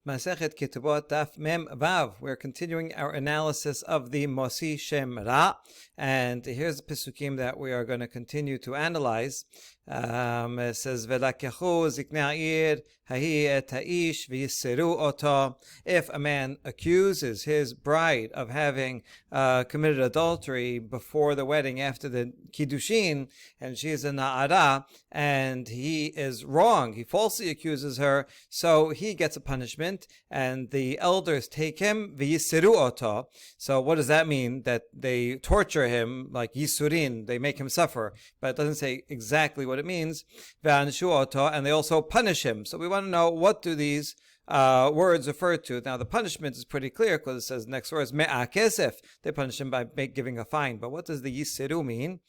Masechet Ketubot Daf Mem Vav. We're continuing our analysis of the Mosi Shem Ra, and here's the Pesukim that we are going to continue to analyze. It says, "V'lakechu ziknei ha'ir hahi et ha'ish v'yiseru oto." If a man accuses his bride of having committed adultery before the wedding, after the kiddushin, and she is a na'ara, and he is wrong, he falsely accuses her, so he gets a punishment, and the elders take him v'yiseru oto. So what does that mean? That they torture him, like yisurin, they make him suffer, but it doesn't say exactly what it means. V'anshu oto, and they also punish him. So we want to know, what do these words refer to? Now the punishment is pretty clear, because it says next words me'a kesef. They punish him by giving a fine. But what does the yisiru mean?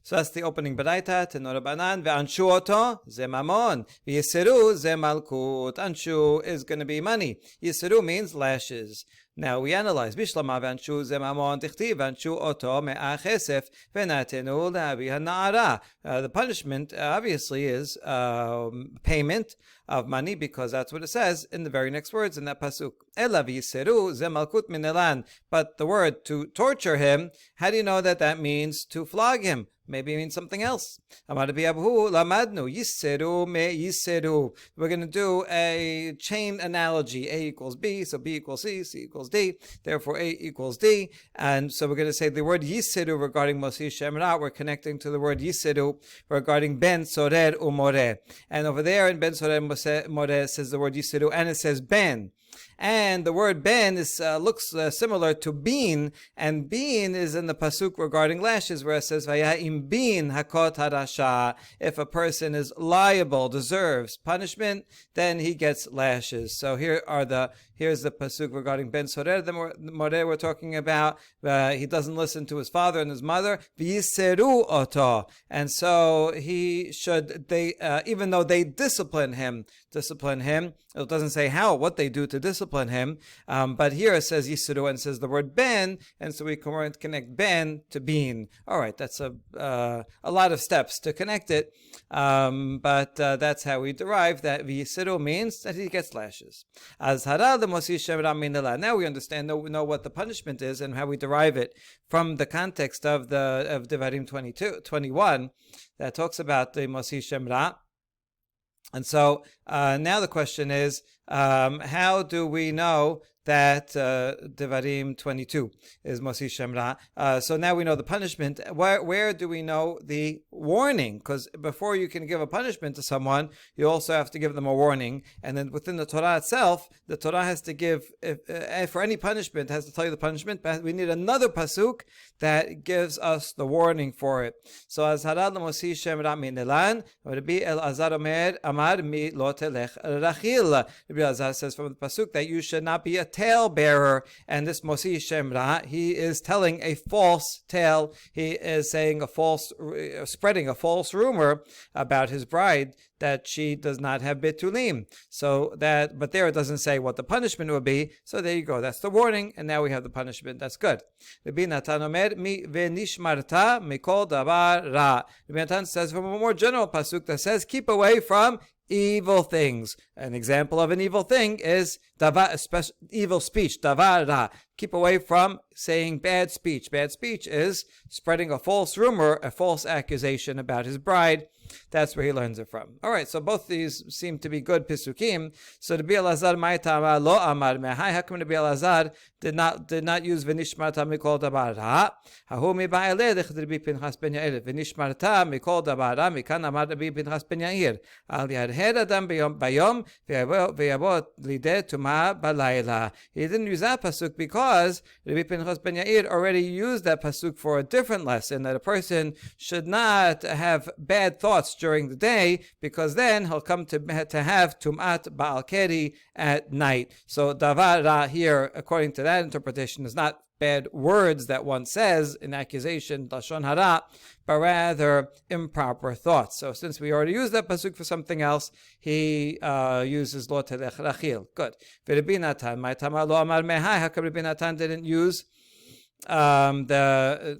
So that's the opening baraita. Tenor banan ve'anshu oto ze mamon, v'yisiru ze malkut. Anshu is going to be money. Yisiru means lashes. Now we analyze. Bishlama v'anshu ze mamon tichtiv anshu oto me'a chesef v'natenu le'avi ha'na'ara. The punishment obviously is payment of money, because that's what it says in the very next words in that pasuk. Ela v'yisiru ze malkut min elan. But the word to torture him, how do you know that that means to flog him? Maybe it means something else. Amar Abahu lamadnu yiseru me yiseru. We're going to do a chain analogy. A equals B, so B equals C, C equals D. Therefore, A equals D. And so we're going to say the word yiseru regarding Mosi Shem Ra, we're connecting to the word yiseru regarding Ben Sorer Umore. And over there in Ben Sorer Umore says the word yiseru, and it says Ben. And the word ben is looks similar to bean, and bean is in the pasuk regarding lashes, where it says vaya'im bin hakot harasha. If a person is liable, deserves punishment, then he gets lashes. So here's the pasuk regarding Ben Sorer. The Moreh we're talking about, he doesn't listen to his father and his mother. V'yiseru oto, and so he should. Even though they discipline him. It doesn't say what they do to discipline him, but here it says yisiru and says the word ben, and so we can connect ben to bean. All right, that's a lot of steps to connect it, but that's how we derive that yisiru means that he gets lashes. Azhara the Mosi Shem Ra min elah. Now we understand, know what the punishment is and how we derive it from the context of Devarim 21 that talks about the Mosi Shem Ra. And so now the question is, how do we know that Devarim 22 is Mosi Shem Ra? So now we know the punishment. Where do we know the warning? Because before you can give a punishment to someone, you also have to give them a warning. And then within the Torah itself, the Torah has to give, for any punishment, has to tell you the punishment, but we need another pasuk that gives us the warning for it. So Azhara Mosi Shem Ra min elan, Rabbi Elazar Omer Amar mi lo telech rachil. Rabbi Elazar says from the pasuk that you should not be a tale bearer, and this Mosi Shem Ra, he is telling a false tale. He is saying spreading a false rumor about his bride, that she does not have betulim. But there it doesn't say what the punishment would be. So there you go. That's the warning, and now we have the punishment. That's good. Rabbi Natan Omer mi venishmarta mikol davar ra. Rabbi Natan says from a more general pasuk that says, keep away from evil things. An example of an evil thing is evil speech, davar ra. Keep away from saying bad speech. Bad speech is spreading a false rumor, a false accusation about his bride. That's where he learns it from. All right, so both these seem to be good pisukim. So Rabbi Elazar ma'itama lo amar mehai. How come Rabbi Elazar did not use v'nishmarta mikol davar ra? Hahu mi ba'eleh lech Rabbi Pinchas ben Yair. V'nishmarta mikol davar ra mikan amar Rabbi Pinchas ben Yair. Al yadher adam bayom v'yabot lideh tuma balayla. He didn't use that pasuk because Rabbi Pinchas ben Yair already used that pasuk for a different lesson, that a person should not have bad thoughts during the day, because then he'll come to have tumat ba'al keri at night. So davar ra here, according to that interpretation, is not bad words that one says in accusation, lashon hara, but rather improper thoughts. So since we already used that pasuk for something else, he uses lo telech rachil. Good. Rabbi Natan, my tama lo amar mehai. How come Rabbi Natan didn't use the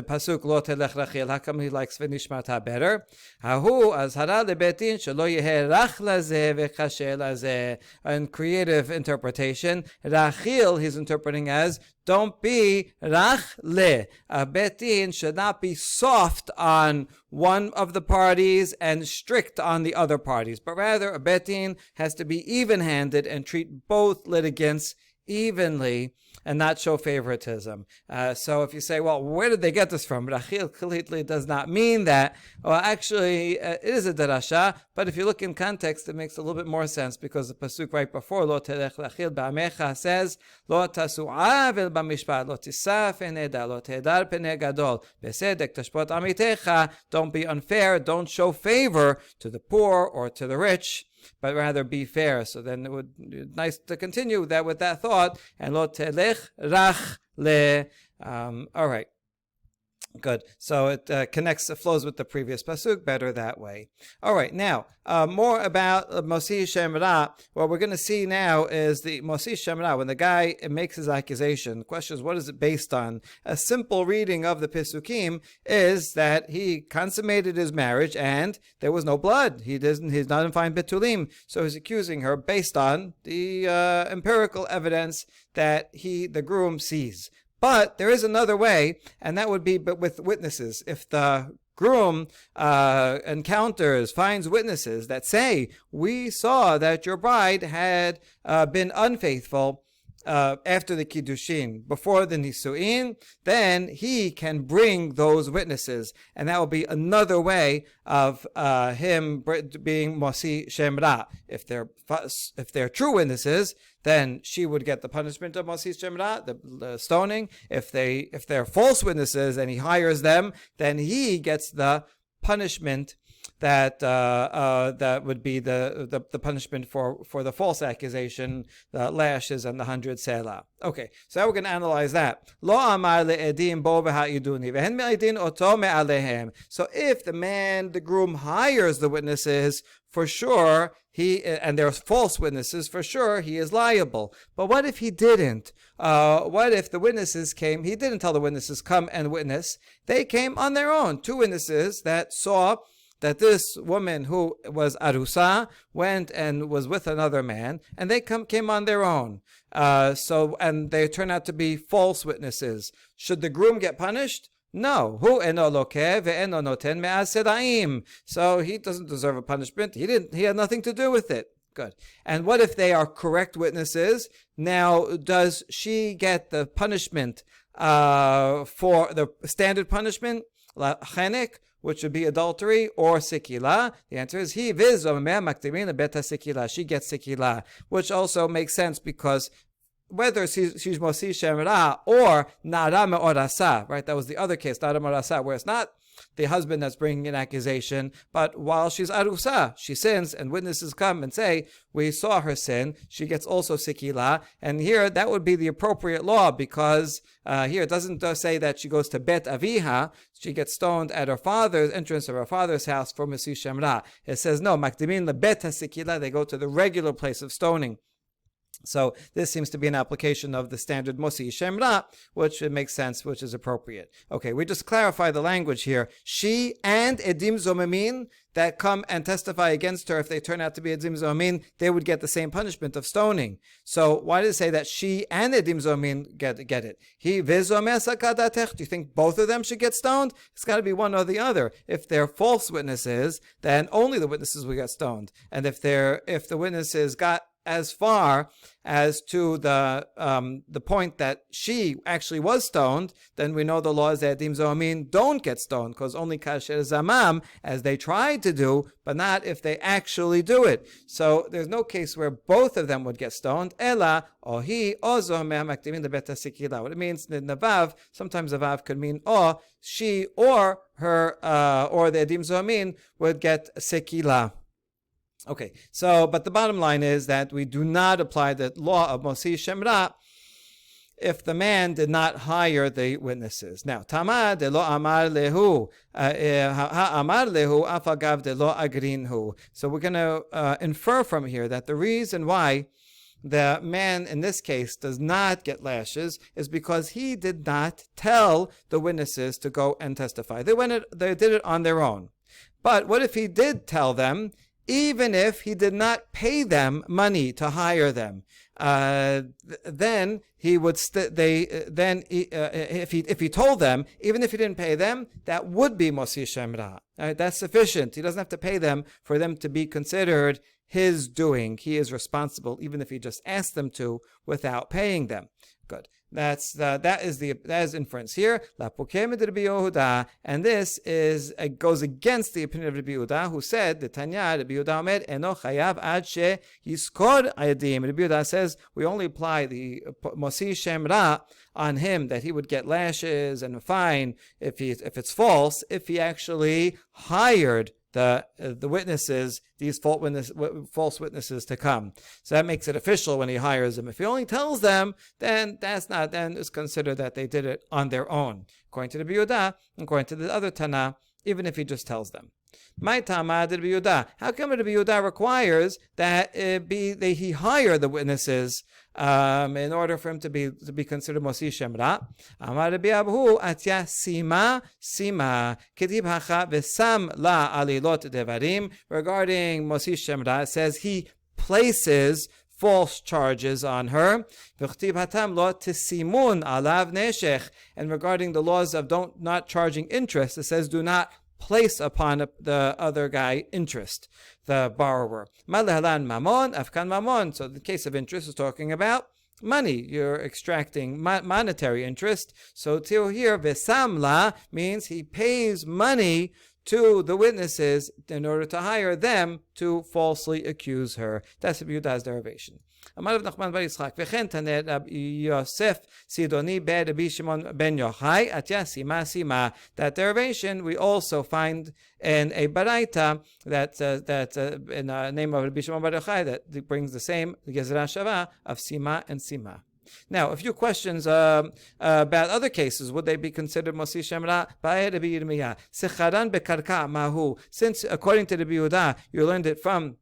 pasuk lo telech Rachel. How come he likes v'nishmata better? Hahu azhara lebetin shelo yehe rach lazeh v'kasher lazeh. In creative interpretation, Rachel he's interpreting as don't be rach le. A betin should not be soft on one of the parties and strict on the other parties, but rather a betin has to be even-handed and treat both litigants evenly and not show favoritism. So if you say, well, where did they get this from? Rachel clearly does not mean that. Well, actually, it is a darasha, but if you look in context, it makes a little bit more sense because the pasuk right before, Lo telech Rachel ba'amecha says, Lo tasu avel b'mishpat, Lo tisaf eneda, Lo tehedar pene gadol, Besedek tashpot amitecha, don't be unfair, don't show favor to the poor or to the rich, but rather be fair. So then it would be nice to continue that with that thought. And lo telech rach le. All right. Good. So it flows with the previous pasuk better that way. All right. Now, more about Mosi Shem Ra. What we're going to see now is the Mosi Shem Ra. When the guy makes his accusation, the question is, what is it based on? A simple reading of the Pesukim is that he consummated his marriage and there was no blood. He's not in fine betulim. So he's accusing her based on the empirical evidence that the groom sees. But there is another way, and that would be but with witnesses. If the groom finds witnesses that say, we saw that your bride had been unfaithful after the Kiddushin, before the Nisu'in, then he can bring those witnesses. And that will be another way of him being Mosi Shem Ra. If they're true witnesses, then she would get the punishment of Mosi Shem Ra, the stoning. If they're false witnesses and he hires them, then he gets the punishment that would be the punishment for the false accusation, the lashes and the 100 selah. Okay, so now we're going to analyze that. Lo amar le'edim bo v'ha'iduni v'hen me'edin oto me'alehem. So if the groom hires the witnesses, for sure and there's false witnesses, for sure he is liable. But what if he didn't? What if the witnesses came? He didn't tell the witnesses, come and witness. They came on their own. Two witnesses that saw that this woman who was arusa went and was with another man, and they came on their own. And they turn out to be false witnesses. Should the groom get punished? No. Hu eno lokeh ve'eno noten me'az sedaim. So he doesn't deserve a punishment. He had nothing to do with it. Good. And what if they are correct witnesses? Now, does she get the punishment for the standard punishment, chenek, which would be adultery, or sikila? The answer is he viz maktimin beta sikila. She gets sikila, which also makes sense because whether she's Mosi Shem Ra or Nara Me'orasa, right? That was the other case, Nara Me'orasa, where it's not the husband that's bringing an accusation, but while she's Arusa, she sins, and witnesses come and say, we saw her sin, she gets also Sikila, and here that would be the appropriate law, because here it doesn't say that she goes to Bet Aviha, she gets stoned at her father's entrance of her father's house for Mosi Shem Ra. It says, no, Makdimin LeBet HaSikila, they go to the regular place of stoning. So this seems to be an application of the standard Mosi Shem Ra, which makes sense, which is appropriate. Okay, we just clarify the language here. She and Edim Zomemin that come and testify against her, if they turn out to be Edim Zomemin, they would get the same punishment of stoning. So why does it say that she and Edim Zomemin get it? He vizomer sakadatech. Do you think both of them should get stoned? It's got to be one or the other. If they're false witnesses, then only the witnesses will get stoned. And if the witnesses got as far as to the point that she actually was stoned, then we know the law is that Edim Zomemin don't get stoned, because only kasher zamam, as they tried to do, but not if they actually do it. So there's no case where both of them would get stoned. Ela or he or zomer makdimin lebet hasikila. What it means in the vav, sometimes the vav could mean or she or her or the Edim Zomemin would get sikila. Okay, but the bottom line is that we do not apply the law of Mosi Shem Ra if the man did not hire the witnesses. Now, Tama de lo amar lehu, ha-amar lehu afagav de lo agrinhu. So we're going to infer from here that the reason why the man in this case does not get lashes is because he did not tell the witnesses to go and testify. They did it on their own. But what if he did tell them, even if he did not pay them money to hire them? Then he would if he told them, even if he didn't pay them, that would be Mosi Shem Ra. That's sufficient. He doesn't have to pay them for them to be considered his doing. He is responsible, even if he just asked them to without paying them. Good. That is inference here. And this goes against the opinion of Rabbi Yehuda, who said the Tanya. Rabbi Yehuda omer eno chayav ad she yiskor ayadim. Rabbi Yehuda says we only apply the Mosi Shem Ra on him, that he would get lashes and a fine if it's false, if he actually hired the witnesses, these false witnesses, to come. So that makes it official when he hires them. If he only tells them, then it's considered that they did it on their own, according to the Rabbi Yehuda, according to the other Tana, even if he just tells them. My Tama Rabbi Yehuda. How come Rabbi Yehuda requires that he hire the witnesses in order for him to be considered Mosi Shem Ra? Amar Rabbi Abahu atya sima ketib hacha vesam la alilot devarim. Regarding Mosi Shem Ra, it says he places false charges on her. And regarding the laws of not charging interest, it says do not place upon the other guy interest, the borrower. Malhalan mamon, afkan mamon. So the case of interest is talking about money. You're extracting monetary interest. So till here, vesamla means he pays money to the witnesses in order to hire them to falsely accuse her. That's Rabbi Yehuda's derivation. Amar Rav Nachman bar Yitzchak v'chen taneh Rabbi Yosef Sidoni ber Rabbi Shimon ben Yochai atya sima. That derivation we also find in a baraita that in the name of Rabbi Shimon bar Yochai that brings the same gezerah shava of sima and sima. Now, a few questions about other cases. Would they be considered Mosi Shem Ra? Since, according to the Rabbi Yehuda, you learned it from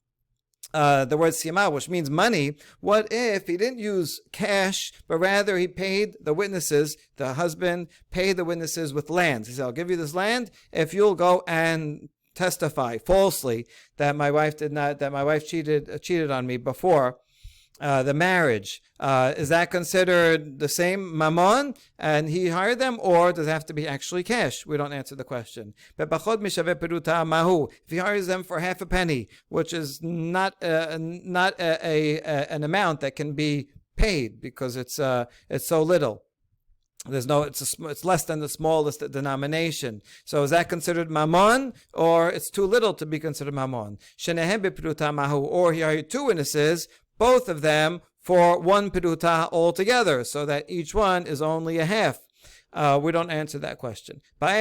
the word sima, which means money. What if he didn't use cash, but rather he paid the witnesses, the husband paid the witnesses with land? He said, I'll give you this land if you'll go and testify falsely that my wife cheated on me before the marriage. Is that considered the same mammon and he hired them, or does it have to be actually cash? We don't answer the question. If he hires them for half a penny, which is not an amount that can be paid because it's so little. It's less than the smallest denomination. So is that considered mammon, or it's too little to be considered mammon? Or he hired two witnesses, both of them for one peruta altogether, so that each one is only a half. We don't answer that question. What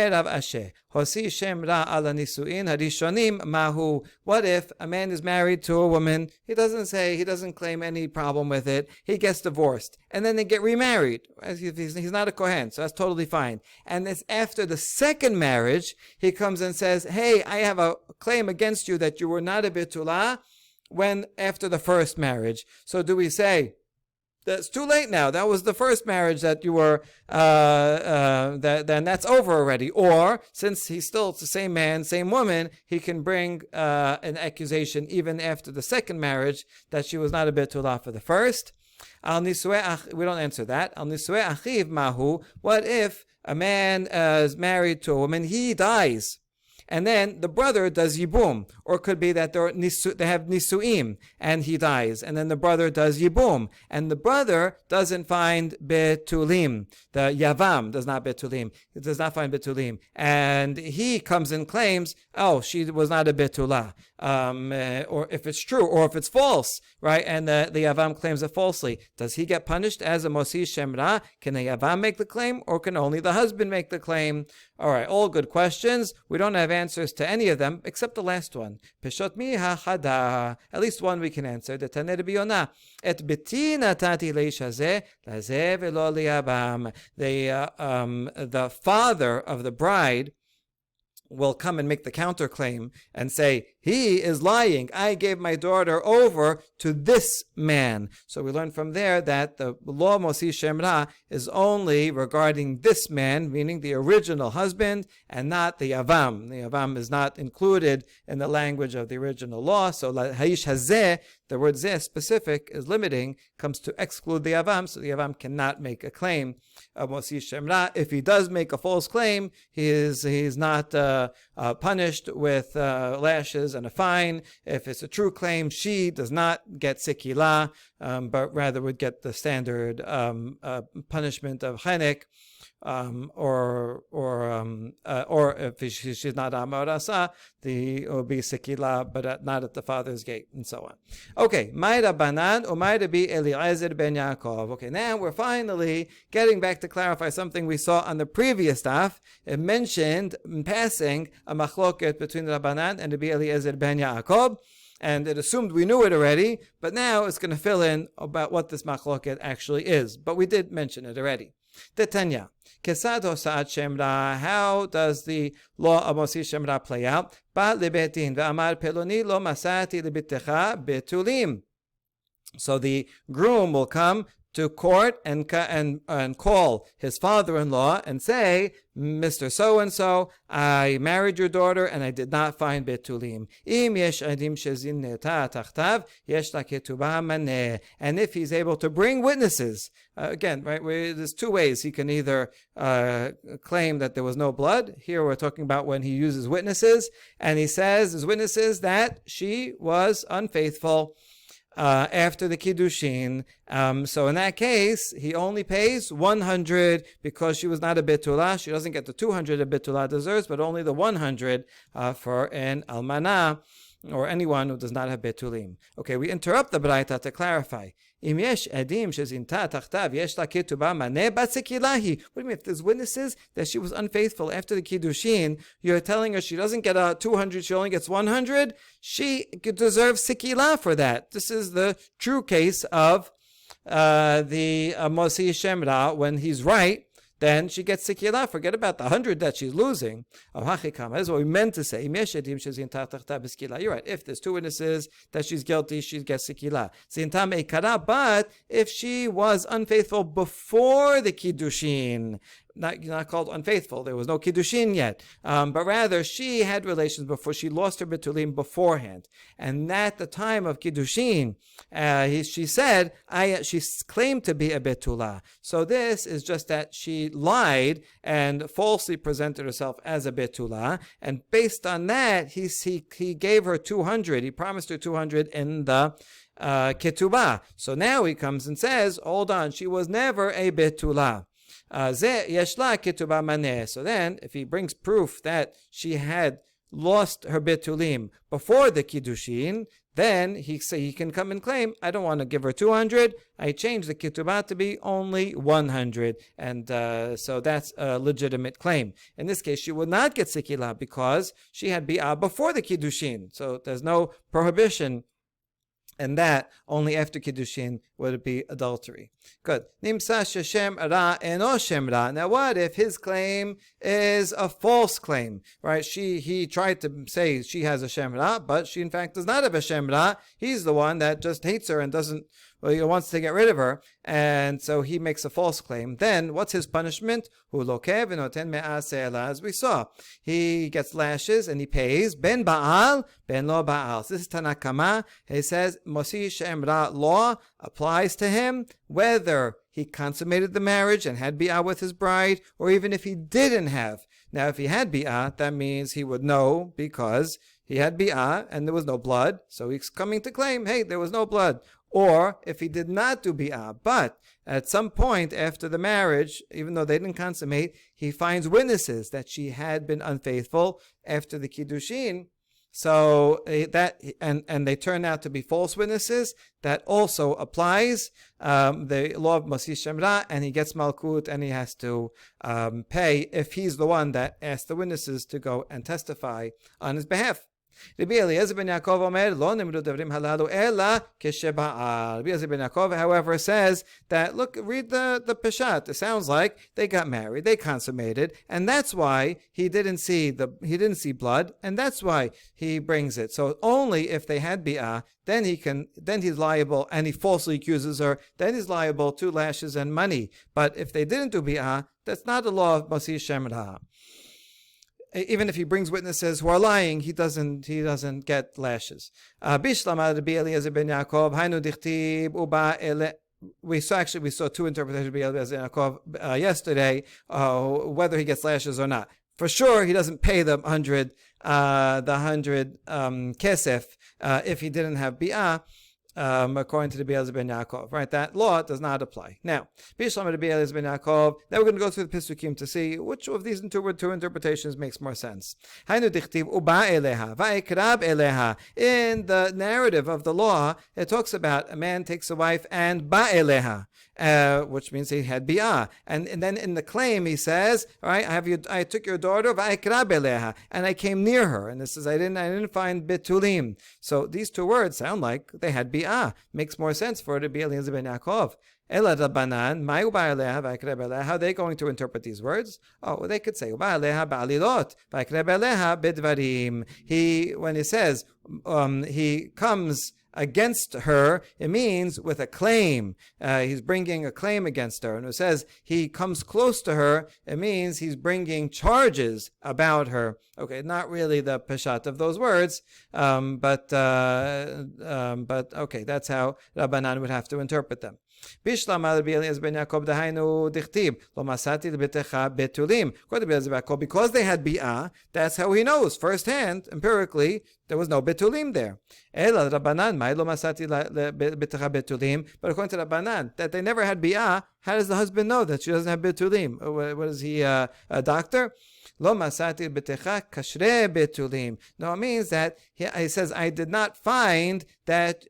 if a man is married to a woman? He doesn't claim any problem with it. He gets divorced, and then they get remarried. He's not a kohen, so that's totally fine. And it's after the second marriage, he comes and says, hey, I have a claim against you that you were not a betula when after the first marriage. So do we say that's too late now? That was the first marriage that you were, then that's over already. Or since it's the same man, same woman, he can bring an accusation even after the second marriage that she was not a betula for the first. We don't answer that. What if a man is married to a woman, he dies, and then the brother does yibum, or it could be that they have nisuim, and he dies, and then the brother does yibum, and the brother doesn't find betulim. The yavam does not betulim. It does not find betulim, and he comes and claims, oh, she was not a betula, or if it's true, or if it's false, right? And the yavam claims it falsely. Does he get punished as a mosi shem ra? Can the yavam make the claim, or can only the husband make the claim? All right, all good questions. We don't have answers to any of them except the last one. Peshot mi hachada. At least one we can answer. The Taneh Rabbi Yonah. Et beti natati leisha ze laze velo liabam. The father of the bride will come and make the counterclaim and say, he is lying. I gave my daughter over to this man. So we learn from there that the law Mosi Shemra is only regarding this man, meaning the original husband, and not the Avam. The Avam is not included in the language of the original law. So Haish Hazeh, the word Zeh specific is limiting, comes to exclude the Avam, so the Avam cannot make a claim of Mosi Shemra. If he does make a false claim, he's not punished with lashes and a fine. If it's a true claim, she does not get sikila, but rather would get the standard punishment of chenek, or if she's not amorasa, it will be sikila, but not at the father's gate, and so on. Okay, Mayra Banan or Mayra bi Eliezer ben Yaakov. Okay, now we're finally getting back to clarify something we saw on the previous daf. It mentioned in passing a machloket between Rabbanan and Rabbi Eliezer ben Yaakov, and it assumed we knew it already, but now it's going to fill in about what this machloket actually is. But we did mention it already. Tetanya, Kesad Hosa'at Shemra, how does the law of Mosi Shemra play out? Ba lebetin ve'amar peloni lo masati lebitecha betulim. So the groom will come to court and call his father-in-law and say, Mr. So-and-so, I married your daughter and I did not find betulim. Im yesh adim shezinneta tachtav, yesh la ketubah maneh. And if he's able to bring witnesses, again, right, there's two ways. He can either claim that there was no blood. Here we're talking about when he uses witnesses, and he says as witnesses that she was unfaithful after the Kiddushin. So in that case, he only pays 100 because she was not a Betula. She doesn't get the 200 a Betula deserves, but only the 100 for an Almanah, or anyone who does not have Betulim. Okay, we interrupt the Braita to clarify. Im yesh edim shezinta tachtav yesh la ketubah maneh bat sekilahi. What do you mean? If there's witnesses that she was unfaithful after the Kiddushin, you're telling her she doesn't get 200, she only gets 100? She deserves sekilah for that. This is the true case of the Mosi Shemra. When he's right, then she gets sikila. Forget about the 100 that she's losing. That is what we meant to say. You're right. If there's two witnesses that she's guilty, she gets sikila. But if she was unfaithful before the Kiddushin, not called unfaithful, there was no Kiddushin yet, but rather she had relations before, she lost her Betulim beforehand. And at the time of Kiddushin, she said, she claimed to be a Betula. So this is just that she lied and falsely presented herself as a Betula. And based on that, he gave her 200. He promised her 200 in the Ketubah. So now he comes and says, hold on, she was never a Betula. So then, if he brings proof that she had lost her betulim before the kiddushin, then he can come and claim, I don't want to give her 200, I changed the ketubah to be only 100. And so that's a legitimate claim. In this case, she would not get sikilah because she had bi'ah before the kiddushin. So there's no prohibition, and that only after Kiddushin would it be adultery. Good. Nimsa sheshem ra eno shem ra. Now what if his claim is a false claim? Right? He tried to say she has a shem ra, but she in fact does not have a shem ra. He's the one that just hates her and he wants to get rid of her, and so he makes a false claim. Then what's his punishment? As we saw, he gets lashes and he pays ben baal ben lo baal. This is Tanakama. He says Mosi Shemra law applies to him whether he consummated the marriage and had bi'ah with his bride, or even if he didn't have. Now, if he had bi'ah, that means he would know because he had bi'ah and there was no blood, so he's coming to claim, hey, there was no blood. Or if he did not do bi'ah, but at some point after the marriage, even though they didn't consummate, he finds witnesses that she had been unfaithful after the kiddushin. So that and they turn out to be false witnesses. That also applies the law of Mosi Shemra, and he gets malkut, and he has to pay if he's the one that asked the witnesses to go and testify on his behalf. Rabbi Eliezer ben Yaakov omer lo nimru devrim halalu ela kesheba'al. Rabbi Eliezer ben Yaakov, however, says that, look, read the Peshat. It sounds like they got married, they consummated, and that's why he didn't see blood, and that's why he brings it. So only if they had bi'ah, then he's liable, and he falsely accuses her, then he's liable to lashes and money. But if they didn't do bi'ah, that's not the law of Masi Shem Ra. Even if he brings witnesses who are lying, he doesn't get lashes. Bishlam Rabbi Eliezer ben Yaakov, Hainu dichtib uba ele. We saw two interpretations of Rabbi Eliezer ben Yaakov yesterday, whether he gets lashes or not. For sure, he doesn't pay the 100 kesef if he didn't have bi'ah. According to the Rabbi Eliezer ben Yaakov, right? That law does not apply. Now, Bishlam Rabbi Eliezer ben Yaakov. Now we're going to go through the Pesukim to see which of these two interpretations makes more sense. Hainu dichtiv uba eleha va'ekrab eleha. In the narrative of the law, it talks about a man takes a wife and ba eleha. Which means he had bi'ah, and then in the claim he says, all right, I took your daughter, va'ekrab eleha, and I came near her, and this is I didn't find betulim. So these two words sound like they had bi'ah. Makes more sense for it to be Eliezer ben Yaakov. Ela Rabbanan, mayu ba'aleha va'ekrab eleha. How are they going to interpret these words? Oh, they could say ba'aleha ba'alilot va'ekrab eleha bidvarim. When he says he comes against her, it means with a claim. He's bringing a claim against her. And it says he comes close to her, it means he's bringing charges about her. Okay, not really the peshat of those words, but okay, that's how Rabbanan would have to interpret them. Bishlam Rabbi Eliezer ben Yaakov dahainu dichtib lo masati lebetecha betulim. Because they had bi'ah, that's how he knows firsthand, empirically, there was no betulim there. Ela Rabbanan mai lo masati lebetecha betulim. But according to Rabbanan, that they never had bi'ah, how does the husband know that she doesn't have betulim? What is he, a doctor? Lo masati betecha kashre betulim. No, it means that he says, I did not find that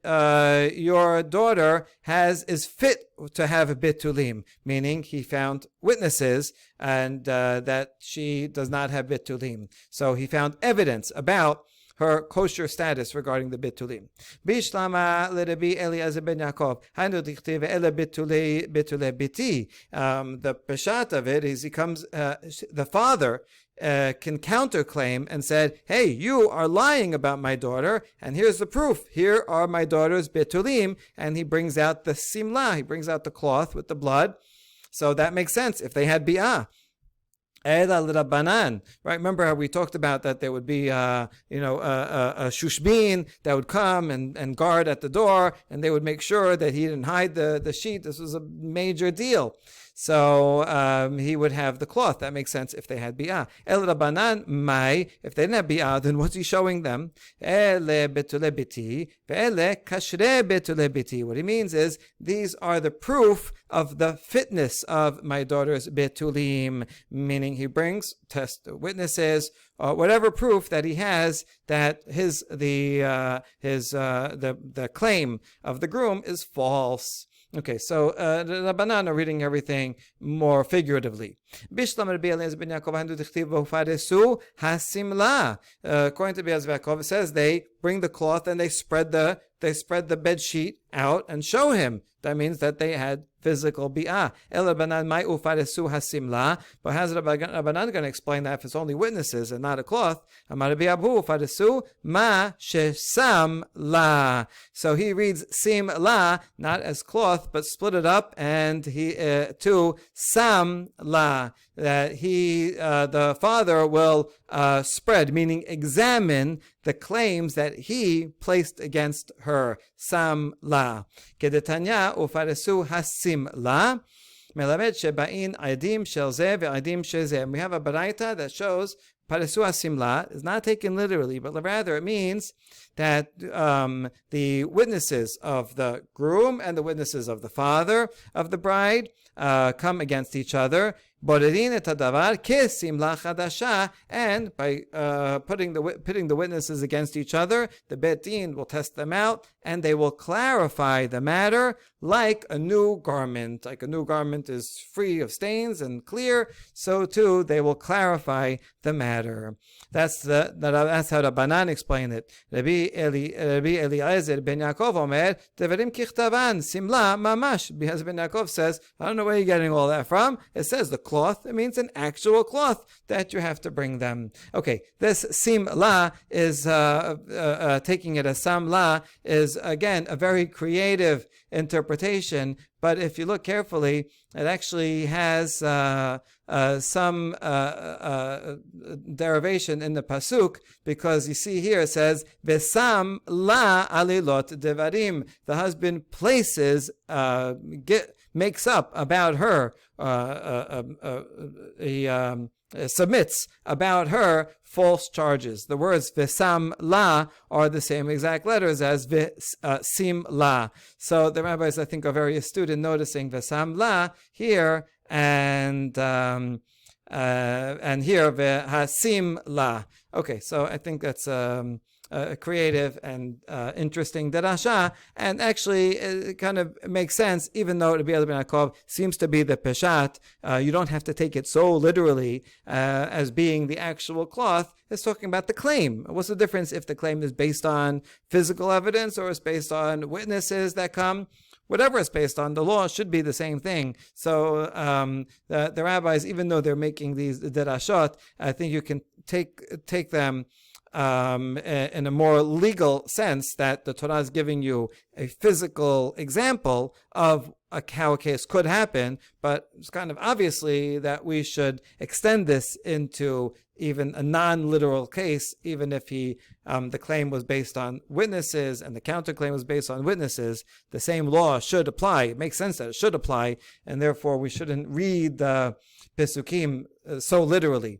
your daughter is fit to have a betulim, meaning he found witnesses and that she does not have betulim. So he found evidence about her kosher status regarding the betulim. Bishlama l'Rabbi Eliezer ben Yaakov hanu dichtiv ele betule biti. The peshat of it is the father can counterclaim and said, hey, you are lying about my daughter, and here's the proof. Here are my daughter's betulim, and he brings out the simla, he brings out the cloth with the blood. So that makes sense if they had bi'ah. Right? Remember how we talked about that there would be, a shushbin that would come and guard at the door, and they would make sure that he didn't hide the sheet. This was a major deal. So he would have the cloth. That makes sense if they had bi'ah. El Rabbanan mai. If they didn't have bi'ah, then what's he showing them? Ele betule biti, ve'ele kashre betule biti. What he means is these are the proof of the fitness of my daughter's betulim, meaning he brings test witnesses, whatever proof that he has that the claim of the groom is false. Okay, so the Rabbanan are reading everything more figuratively. Bishlam Rabbi Eliezer ben Yaakov handu dichtiv v'ufadesu hasimla. According to Rabbi Eliezer ben Yaakov, it says they bring the cloth and they spread the bed sheet out and show him. That means that they had physical bi'ah. El Rabbanan mai ufadesu hasimla. But how's Rabbanan going to explain that if it's only witnesses and not a cloth? Amar Rabbi Abu ufadesu ma shesam la. So he reads sim la, not as cloth, but split it up, and he to sam la, that the father will spread, meaning examine the claims that he placed against her. Sam la. Kedetanya ufadesu hasim la. Melamed shebain aidim shel zeh ve'aidim shel zeh. We have a baraita that shows paresu hasimla is not taken literally, but rather it means that the witnesses of the groom and the witnesses of the father of the bride come against each other. borerin et hadavar kesimla chadasha, and by pitting the witnesses against each other, the Bet Din will test them out, and they will clarify the matter like a new garment. Like a new garment is free of stains and clear, so too they will clarify the matter. That's how Rabbanan explain it. Rabbi Eliezer ben Yaakov Omer, Devarim kichtavan, simla mamash. Because Ben Yaakov says, I don't know where you're getting all that from. It says the cloth. It means an actual cloth that you have to bring them. Okay, this simla is taking it as samla is again a very creative interpretation. But if you look carefully, it actually has some derivation in the pasuk, because you see here it says Vesam la alilot devarim. The husband places, makes up about her, submits about her false charges. The words Vesam la are the same exact letters as Sim la. So the rabbis, I think, are very astute in noticing Vesam la here and here Vehasim la. Okay, so I think that's creative and interesting derasha, and actually it kind of makes sense, even though Rabbi Eliezer ben Yaakov seems to be the peshat. You don't have to take it so literally as being the actual cloth. It's talking about the claim. What's the difference if the claim is based on physical evidence or is based on witnesses that come? Whatever it's based on, the law should be the same thing. So the rabbis, even though they're making these derashot, I think you can take them in a more legal sense, that the Torah is giving you a physical example of how a case could happen, but it's kind of obviously that we should extend this into even a non-literal case, even if the claim was based on witnesses and the counterclaim was based on witnesses. The same law should apply. It makes sense that it should apply, and therefore we shouldn't read the Pesukim so literally.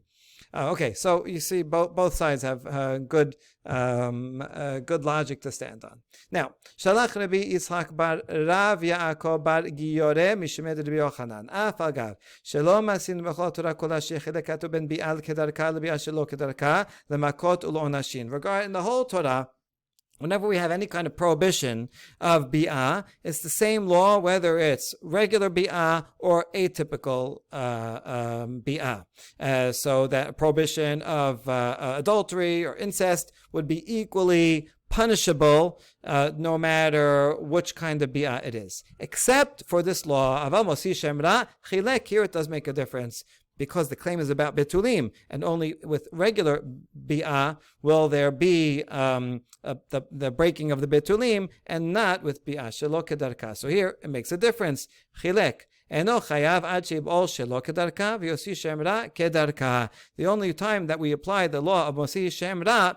Okay, so you see both sides have good logic to stand on. Now, Shalach Rabbi Yitzchak bar Rav Yaakov bar Giyore mishemed Rabbi Yochanan. Af agav shelo masin b'chol Torah kol hashechel katuv ben bi'al kedarka lebi'al shelo kedarka lemakot ul'onashin. Regarding the whole Torah, whenever we have any kind of prohibition of bi'ah, it's the same law whether it's regular bi'ah or atypical bi'ah. So that prohibition of adultery or incest would be equally punishable no matter which kind of bi'ah it is. Except for this law, aval mosi shemra chilek, here it does make a difference, because the claim is about betulim, and only with regular bi'ah will there be the breaking of the betulim, and not with bi'ah shelo kedarka. So here it makes a difference. Chilek. Eno chayav ad sheib'ol shelo kedarka v'yosi shem ra kedarka. The only time that we apply the law of mosi shem ra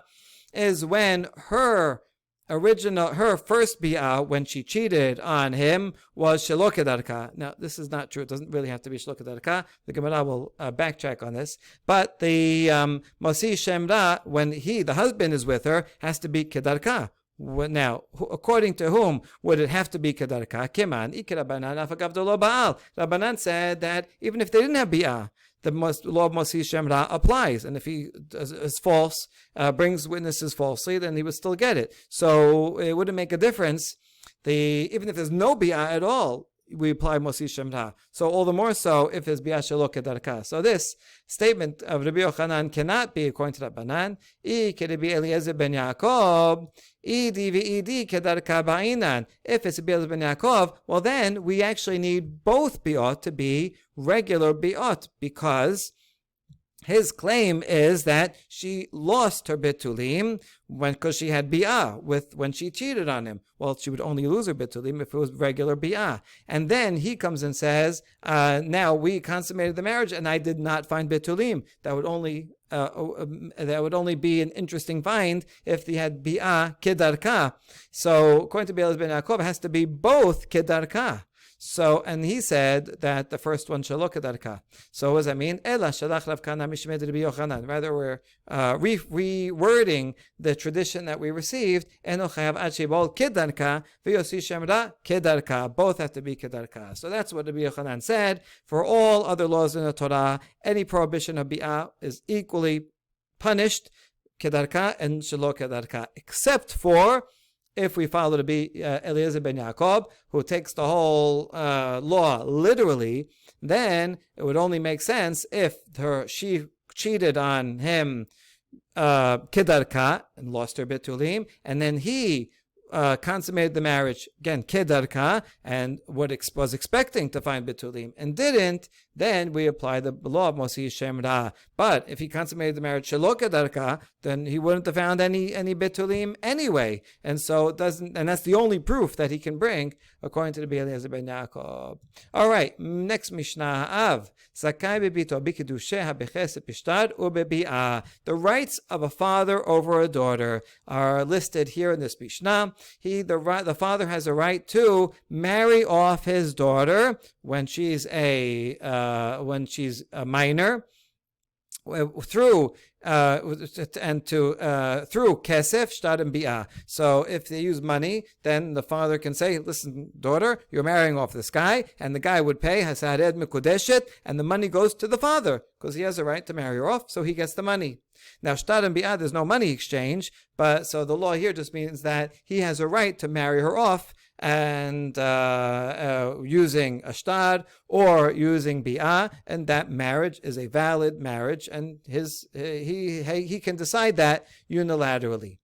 is when her first bi'ah, when she cheated on him, was shelo kedarka. Now, this is not true. It doesn't really have to be shelo kedarka. The Gemara will backtrack on this. But the mosi shemra, when the husband is with her, has to be kedarka. Now, according to whom would it have to be kedarka? Kiman ikirabanan afagavdolo baal. Rabbanan said that even if they didn't have bi'ah, the law of Mosi Shemra applies. And if he is false, brings witnesses falsely, then he would still get it. So it wouldn't make a difference. Even if there's no bi'ah at all, we apply Mosi Shemra. So all the more so if there's bi'ah shelo kedarka. So this statement of Rabbi Yochanan cannot be according to Rabbanan. I Rabbi Eliezer ben Yaakov, idi v'idi kedarka ba'inan. If it's Rabbi Eliezer ben Yaakov, well then we actually need both bi'ot to be regular bi'ot, because his claim is that she lost her betulim because she had bi'ah when she cheated on him. Well, she would only lose her betulim if it was regular bi'ah. And then he comes and says, now we consummated the marriage and I did not find betulim. That would only be an interesting find if they had bi'ah kedarka. So according to Rabbi Eliezer ben Yaakov, it has to be both kedarka. So, and he said that the first one shelo kedarka. So what does that mean? Ela shalach Rav Kana mishmed Rabbi Yochanan. Rather, we're rewording the tradition that we received. Eno chayav ad shebol kedarka v'yosi shem ra kedarka. Both have to be kedarka. So that's what Rabbi Yochanan said. For all other laws in the Torah, any prohibition of bi'ah is equally punished, kedarka and shelo kedarka, except for if we follow to be Eliezer ben Yaakov, who takes the whole law literally, then it would only make sense if she cheated on him kedarka and lost her betulim, and then he consummated the marriage again kedarka and was expecting to find betulim and didn't, then we apply the law of Mosi Shem Ra. But if he consummated the marriage shelo kedarka, then he wouldn't have found any betulim anyway, and so it doesn't. And that's the only proof that he can bring according to the Eliezer ben Yaakov. All right, next Mishnah Av Zakai bebito bikidusheha bechesed pishtad ubebi'ah. The rights of a father over a daughter are listed here in this Mishnah. The father has a right to marry off his daughter when she's a minor, through kesef shtad and bi'ah. So if they use money, then the father can say, "Listen, daughter, you're marrying off this guy," and the guy would pay hasared mikudeshet, and the money goes to the father because he has a right to marry her off, so he gets the money. Now, shtad and bi'ah, there's no money exchange, but so the law here just means that he has a right to marry her off, and using a shtad or using bi'ah, and that marriage is a valid marriage, and he can decide that unilaterally.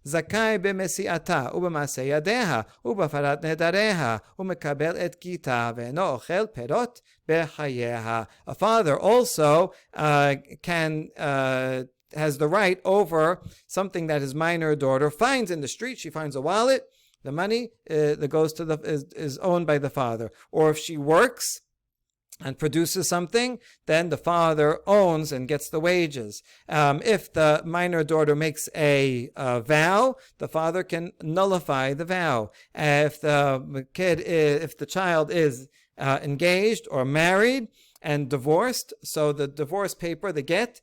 Zakai b'mesi'ata u'b'masei yadeha u'b'farat nedareha u'mekabel et gita ve'no ochel perot b'chayeha. A father also has the right over something that his minor daughter finds in the street. She finds a wallet. The money that goes to is owned by the father. Or if she works and produces something, then the father owns and gets the wages. If the minor daughter makes a vow, the father can nullify the vow. If the child is engaged or married and divorced, so the divorce paper, the get,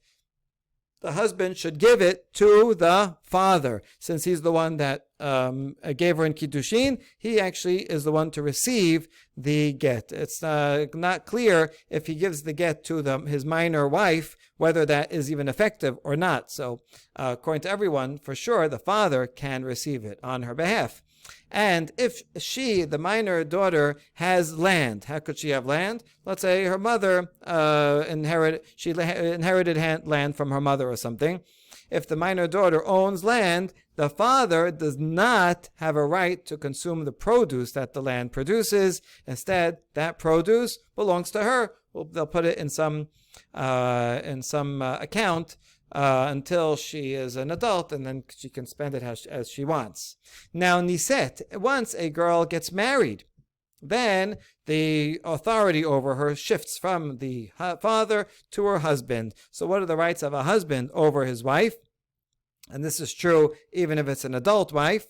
the husband should give it to the father. Since he's the one that gave her in Kiddushin, he actually is the one to receive the get. It's not clear if he gives the get to his minor wife, whether that is even effective or not. So according to everyone, for sure, the father can receive it on her behalf. And if the minor daughter, has land, how could she have land? Let's say her mother inherited land from her mother or something. If the minor daughter owns land, the father does not have a right to consume the produce that the land produces. Instead, that produce belongs to her. They'll put it in some account until she is an adult, and then she can spend it as she wants. Now, niset, once a girl gets married, then the authority over her shifts from the father to her husband. So what are the rights of a husband over his wife? And this is true even if it's an adult wife.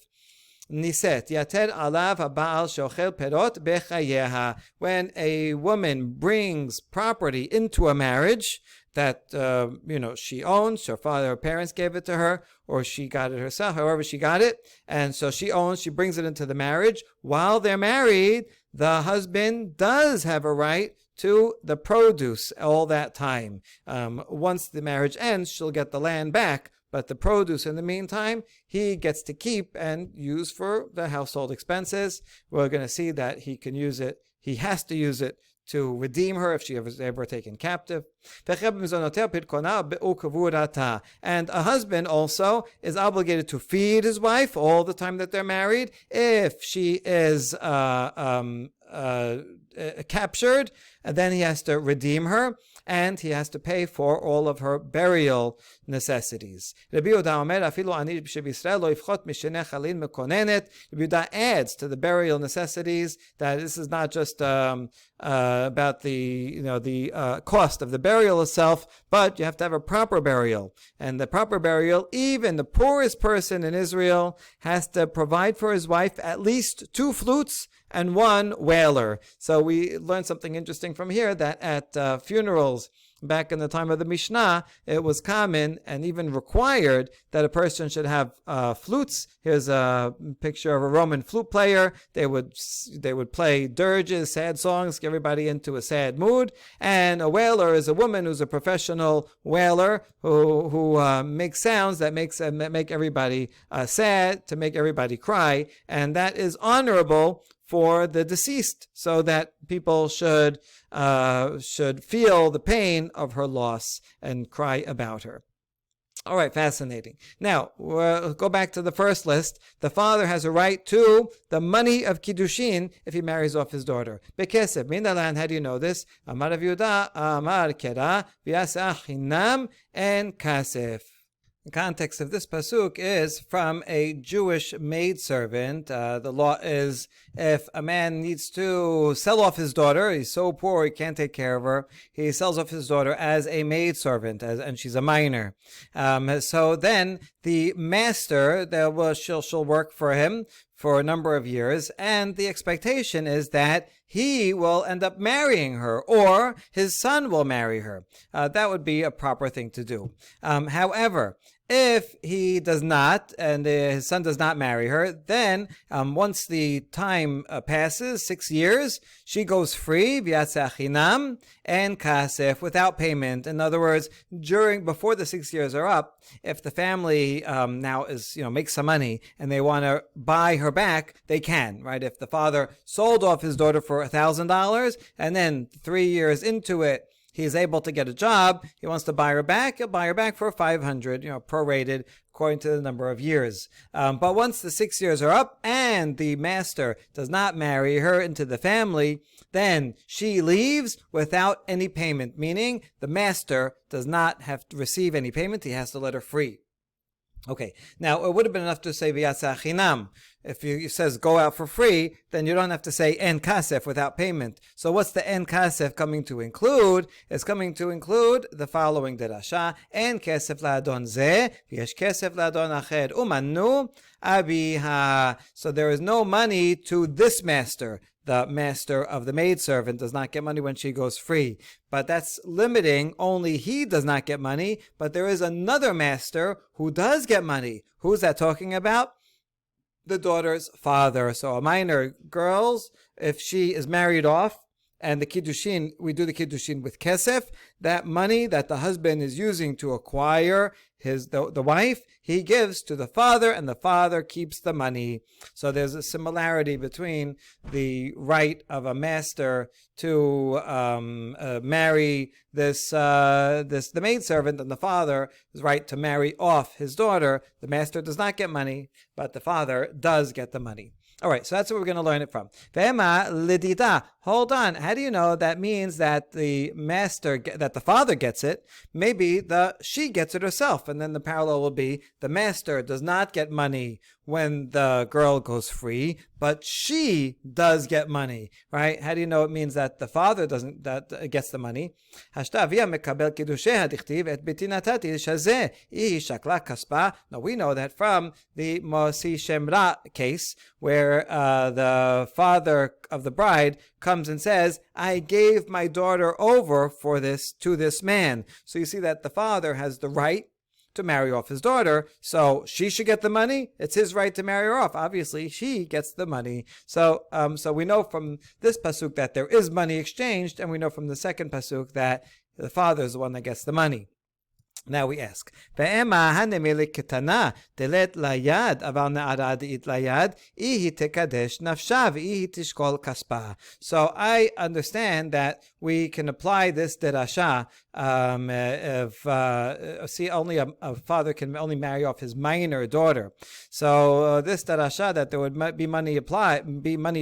Niset, yater alav ha'baal shochel perot bechayeha. When a woman brings property into a marriage that she owns, her parents gave it to her, or she got it herself, however she got it, and so she brings it into the marriage. While they're married, the husband does have a right to the produce all that time. Once the marriage ends, she'll get the land back, but the produce in the meantime, he gets to keep and use for the household expenses. We're going to see that he can use it. He has to use it to redeem her if she was ever taken captive. And a husband also is obligated to feed his wife all the time that they're married. If she is captured, then he has to redeem her, and he has to pay for all of her burial necessities. Rabbi Yehuda adds to the burial necessities that this is not just about the cost of the burial, burial itself, but you have to have a proper burial. And the proper burial, even the poorest person in Israel has to provide for his wife at least 2 flutes and 1 wailer. So we learned something interesting from here, that at funerals, back in the time of the Mishnah, it was common and even required that a person should have flutes. Here's a picture of a Roman flute player. They would play dirges, sad songs, get everybody into a sad mood. And a wailer is a woman who's a professional wailer who makes sounds that make everybody sad, to make everybody cry, and that is honorable for the deceased, so that people should feel the pain of her loss and cry about her. All right, fascinating. Now, we'll go back to the first list. The father has a right to the money of Kiddushin if he marries off his daughter. Bekesef, minalan, how do you know this? Amar Rav Yehuda, Amar Kera, V'yaseh Chinam, and Kasef. The context of this pasuk is from a Jewish maidservant. The law is, if a man needs to sell off his daughter, he's so poor he can't take care of her, he sells off his daughter as a maidservant, and she's a minor. So then the master, she'll work for him for a number of years, and the expectation is that he will end up marrying her, or his son will marry her. That would be a proper thing to do. However, if he does not, and his son does not marry her, then once the time passes, 6 years, she goes free, v'yatzeh chinam, and kasef, without payment. In other words, before the 6 years are up, if the family now makes some money and they want to buy her back, they can, right? If the father sold off his daughter for $1,000, and then 3 years into it, he's able to get a job, he wants to buy her back, he'll buy her back for $500, prorated according to the number of years. But once the 6 years are up and the master does not marry her into the family, then she leaves without any payment, meaning the master does not have to receive any payment, he has to let her free. Okay, now it would have been enough to say v'yatzeh chinam. If it says go out for free, then you don't have to say en kasef, without payment. So what's the en kasef coming to include? It's coming to include the following derasha: en kasef la'adon zeh, v'yesh kasef la'adon acher, umanu abiha. So there is no money to this master. The master of the maidservant does not get money when she goes free. But that's limiting, only he does not get money, but there is another master who does get money. Who's that talking about? The daughter's father. So a minor girl, if she is married off, and the Kiddushin, we do the Kiddushin with Kesef, that money that the husband is using to acquire the wife, he gives to the father, and the father keeps the money. So there's a similarity between the right of a master to marry the maidservant, and the father's right to marry off his daughter. The master does not get money, but the father does get the money. All right, so that's what we're going to learn it from. Ve'ema lidida. Hold on. How do you know that means that the father gets it? Maybe she gets it herself, and then the parallel will be the master does not get money when the girl goes free, but she does get money, right? How do you know it means that the father gets the money? Now we know that from the Mosi Shemra case, where the father of the bride comes and says, I gave my daughter over to this man. So you see that the father has the right to marry off his daughter, so she should get the money. It's his right to marry her off. Obviously, she gets the money. So we know from this pasuk that there is money exchanged, and we know from the second pasuk that the father is the one that gets the money. Now we ask, so I understand that we can apply this derasha only a father can only marry off his minor daughter. So this derasha that there would be money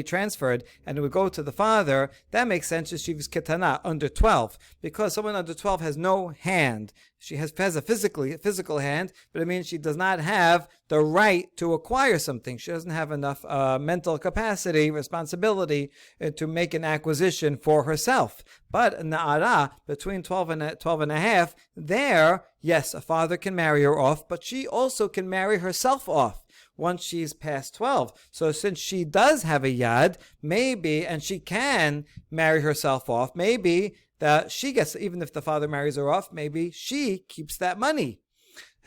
transferred, and it would go to the father, that makes sense if she was ketana, under 12, because someone under 12 has no hand. She has a physical hand, but it means she does not have the right to acquire something. She doesn't have enough mental capacity, responsibility to make an acquisition for herself. But na'ara, between 12 and 12 and a half, there, yes, a father can marry her off, but she also can marry herself off once she's past 12. So since she does have a yad, maybe, and she can marry herself off, maybe that she gets, even if the father marries her off, maybe she keeps that money.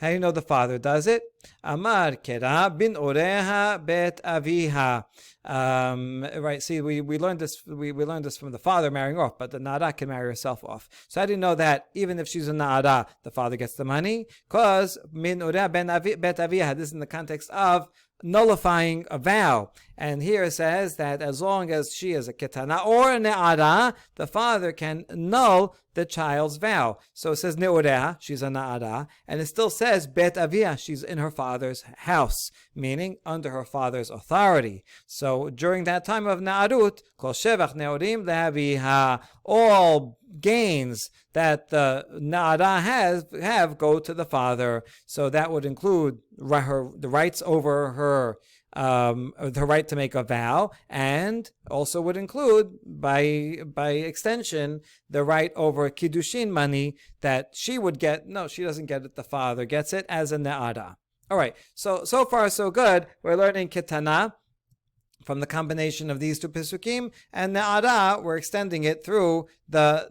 How do you know the father does it? Amar kera bin oreha bet aviha. Right. See, we learned this. We learned this from the father marrying off, but the na'ara can marry herself off. So how do you know that even if she's a na'ara, the father gets the money? Because min oreha bet aviha. This is in the context of nullifying a vow. And here it says that as long as she is a ketana or a ne'ara, the father can null the child's vow. So it says ne'oreha, she's a na'ara, and it still says bet avia, she's in her father's house, meaning under her father's authority. So during that time of na'arut, kol shevach ne'orim le'aviha, all gains that the na'ara have go to the father. So that would include the rights over her right to make a vow, and also would include, by extension, the right over kiddushin money that she would get. No, she doesn't get it. The father gets it as a ne'ara. All right. So far so good. We're learning ketana from the combination of these two pesukim, and ne'ara, we're extending it through the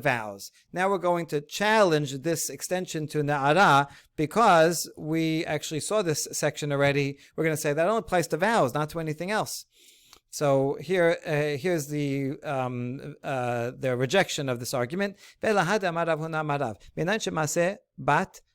vows. Now we're going to challenge this extension to ne'ara, because we actually saw this section already. We're going to say that only applies to vows, not to anything else. So here's the rejection of this argument.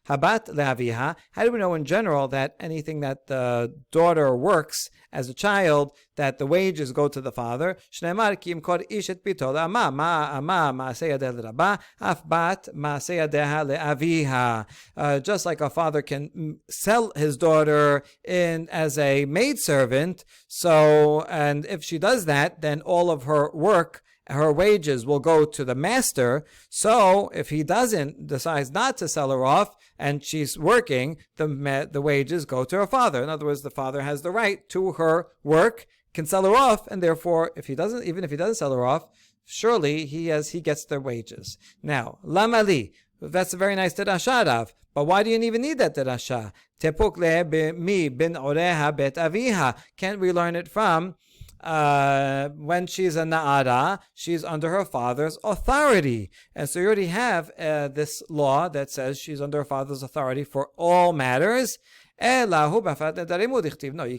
Habat le'aviha. How do we know in general that anything that the daughter works as a child, that the wages go to the father? Shneimar ki imkor ish et bito le'ama ma'aseh yadeh l'rabah af bat ma'aseh yadeha le'aviha. Just like a father can sell his daughter in as a maidservant, so, and if she does that, then all of her work, her wages will go to the master. So if he decides not to sell her off and she's working, the wages go to her father. In other words, the father has the right to her work, can sell her off, and therefore, even if he doesn't sell her off, surely he gets their wages. Now, lamali, that's a very nice derasha, Rav. But why do you even need that derasha? Tepuk le mi bin oreha bet aviha. Can't we learn it from when she's a na'ara, she's under her father's authority. And so you already have this law that says she's under her father's authority for all matters. No, you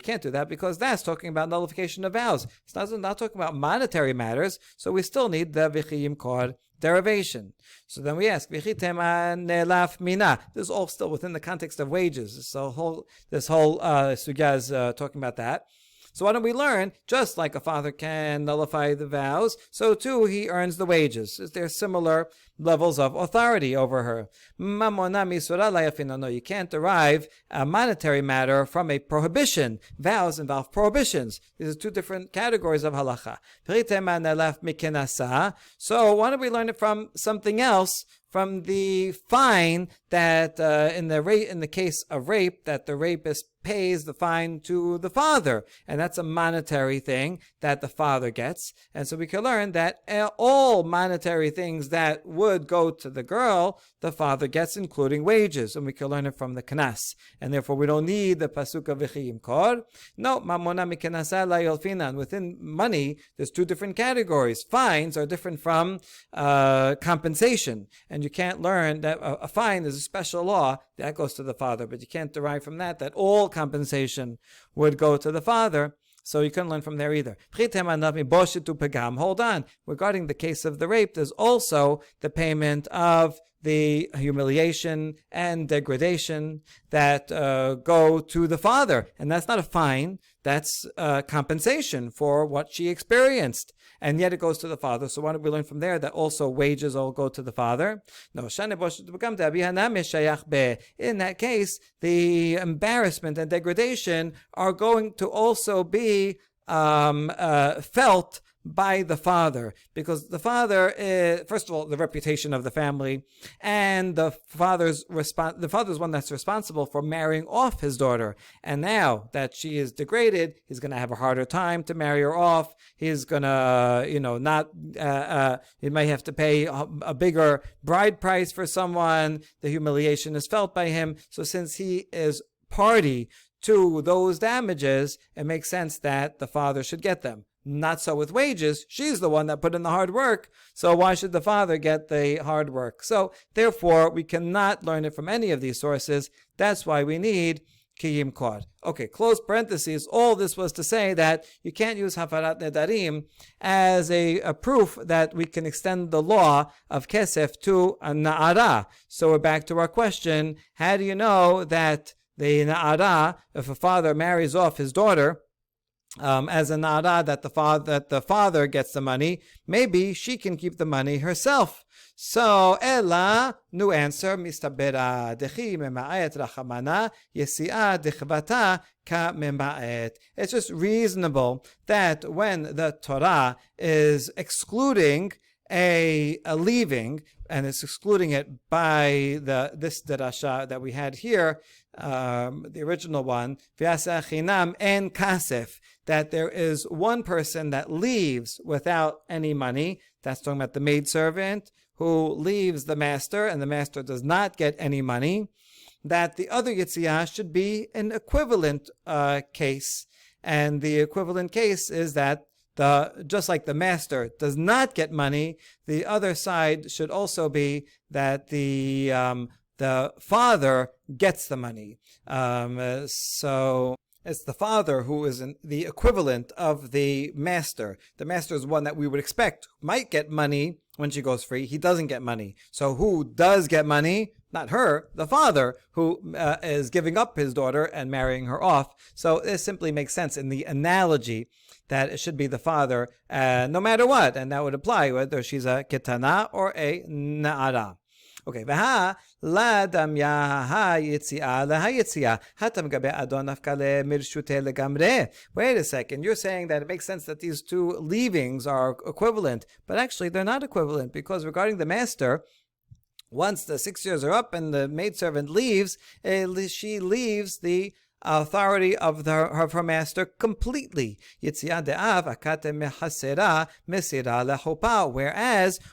can't do that, because that's talking about nullification of vows. It's not talking about monetary matters, so we still need the vichiyim kor derivation. So then we ask, this is all still within the context of wages. This whole sugya is talking about that. So why don't we learn, just like a father can nullify the vows, so too he earns the wages. There's similar levels of authority over her. No, you can't derive a monetary matter from a prohibition. Vows involve prohibitions. These are two different categories of halacha. So why don't we learn it from something else? From the fine that in the case of rape, that the rapist pays the fine to the father, and that's a monetary thing that the father gets. And so we can learn that all monetary things that would go to the girl, the father gets, including wages, and we can learn it from the knas. And therefore we don't need the pasuk of v'chiyim kor. No, mamona mikenasa la yolfinan. Within money, there's two different categories. Fines are different from compensation, and you can't learn that a fine is a special law that goes to the father, but you can't derive from that all compensation would go to the father. So you couldn't learn from there either. Hold on. Regarding the case of the rape, there's also the payment of the humiliation and degradation that go to the father. And that's not a fine. That's compensation for what she experienced. And yet it goes to the father. So why don't we learn from there that also wages all go to the father? No. In that case, the embarrassment and degradation are going to also be felt by the father, because the father is, first of all, the reputation of the family, and the father's one that's responsible for marrying off his daughter. And now that she is degraded, he's going to have a harder time to marry her off. He's going to, not, he might have to pay a bigger bride price for someone. The humiliation is felt by him. So since he is party to those damages, it makes sense that the father should get them. Not so with wages. She's the one that put in the hard work, so why should the father get the hard work? So therefore, we cannot learn it from any of these sources. That's why we need Kiyim Kod. Okay, close parentheses. All this was to say that you can't use Hafarat Nedarim as a proof that we can extend the law of Kesef to a Na'ara. So we're back to our question. How do you know that the Na'ara, if a father marries off his daughter, as a Na'ara, that the father gets the money, maybe she can keep the money herself. So, Ella, new answer, Mistabera, Dechi mema'et rachamana, Yesi'a dechvata ka mema'et. It's just reasonable that when the Torah is excluding a leaving, and it's excluding it by this derasha that we had here, the original one, V'yasa chinam en kasef, that there is one person that leaves without any money. That's talking about the maidservant who leaves the master, and the master does not get any money. That the other Yitziah should be an equivalent case. And the equivalent case is that just like the master does not get money, the other side should also be that the father gets the money. So it's the father who is the equivalent of the master. The master is one that we would expect might get money when she goes free. He doesn't get money. So who does get money? Not her, the father, who is giving up his daughter and marrying her off. So it simply makes sense in the analogy that it should be the father no matter what. And that would apply whether she's a ketana or a na'ara. Okay, Vaha la damya ha yitziah la ha yitziah hatam gabe adon nafkale mirshute legamre. Wait a second, you're saying that it makes sense that these two leavings are equivalent, but actually they're not equivalent, because regarding the master, once the 6 years are up and the maidservant leaves, she leaves the authority of her master completely. Whereas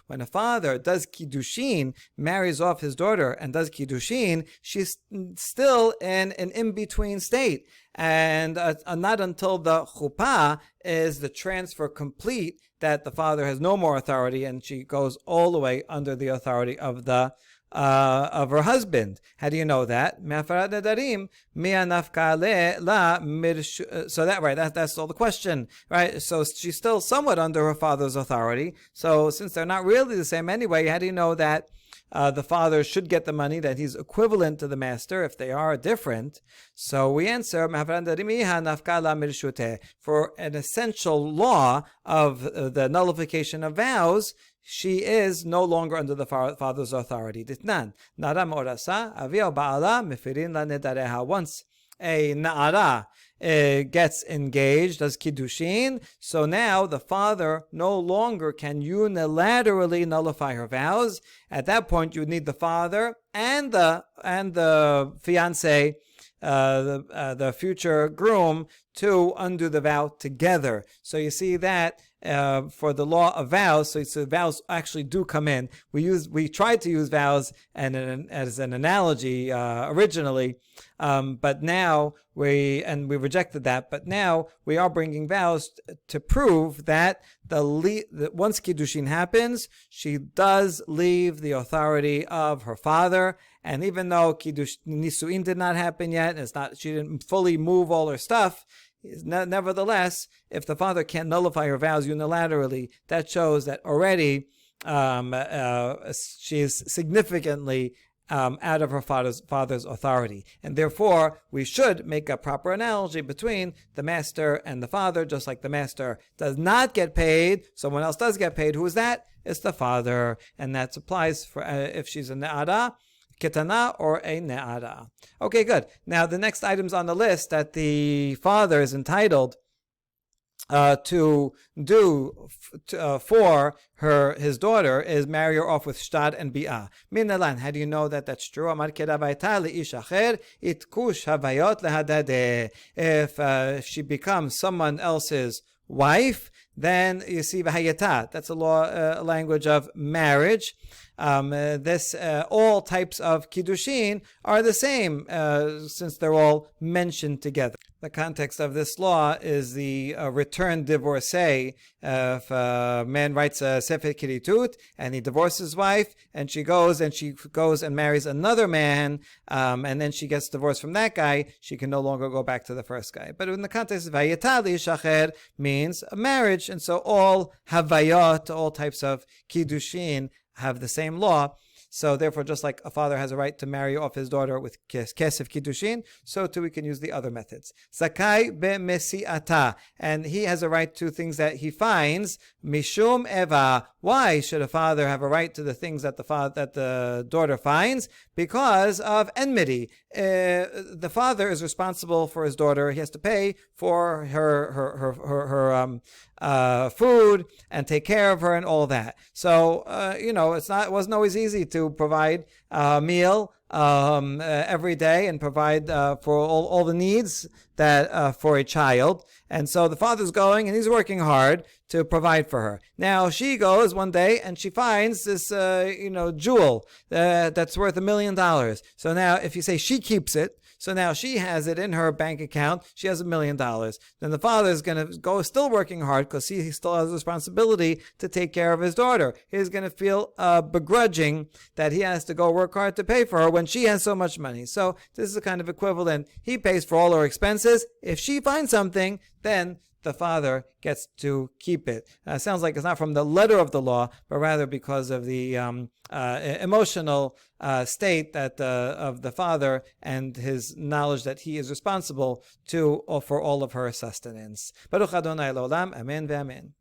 when a father does kiddushin, marries off his daughter and does kiddushin, she's still in an in-between state. And not until the chuppah is the transfer complete that the father has no more authority, and she goes all the way under the authority of her husband. How do you know that? So that's all the question, right? So she's still somewhat under her father's authority. So since they're not really the same anyway, how do you know that the father should get the money, that he's equivalent to the master if they are different? So we answer, for an essential law of the nullification of vows, she is no longer under the father's authority. Ditnan, Naram orasa, avia ba'ala, mefirin la nedareha. Once a na'ara gets engaged, does kiddushin, so now the father no longer can unilaterally nullify her vows. At that point, you would need the father and the fiancé, the future groom, to undo the vow together. So you see that for the law of vows, so vows actually do come in. We tried to use vows as an analogy originally, but now we rejected that. But now we are bringing vows to prove that that once kiddushin happens, she does leave the authority of her father. And even though nisuin did not happen yet, she didn't fully move all her stuff, nevertheless, if the father can't nullify her vows unilaterally, that shows that already she is significantly out of her father's authority. And therefore, we should make a proper analogy between the master and the father. Just like the master does not get paid, someone else does get paid. Who is that? It's the father. And that applies for if she's a ne'ara, ketana, or a ne'ara. Okay, good. Now, the next items on the list that the father is entitled to do for his daughter is marry her off with shtad and bi'ah. Minalan, how do you know that that's true? If she becomes someone else's wife, then you see v'hayata. That's a language of marriage. All types of kiddushin are the same since they're all mentioned together. The context of this law is the returned divorcee. If a man writes a sefer kiritut and he divorces his wife, and she goes and marries another man, and then she gets divorced from that guy, she can no longer go back to the first guy. But in the context of vayeta lishacher means a marriage, and so all havayot, all types of kiddushin, have the same law. So therefore, just like a father has a right to marry off his daughter with kesef kiddushin, so too we can use the other methods. Zakai be'mesi'ata, and he has a right to things that he finds. Mishum eva. Why should a father have a right to the things that the daughter finds? Because of enmity. The father is responsible for his daughter. He has to pay for her food and take care of her and all that. So it wasn't always easy to provide a meal every day and provide for all the needs that for a child. And so the father's going and he's working hard to provide for her. Now she goes one day and she finds this jewel that's worth $1 million. So now if you say she keeps it, so now she has it in her bank account. She has $1 million. Then the father is going to go still working hard because he still has a responsibility to take care of his daughter. He's going to feel begrudging that he has to go work hard to pay for her when she has so much money. So this is a kind of equivalent. He pays for all her expenses. If she finds something, then the father gets to keep it. Sounds like it's not from the letter of the law, but rather because of the emotional state of the father and his knowledge that he is responsible for all of her sustenance. Baruch Adonai L'olam, Amen ve'amen.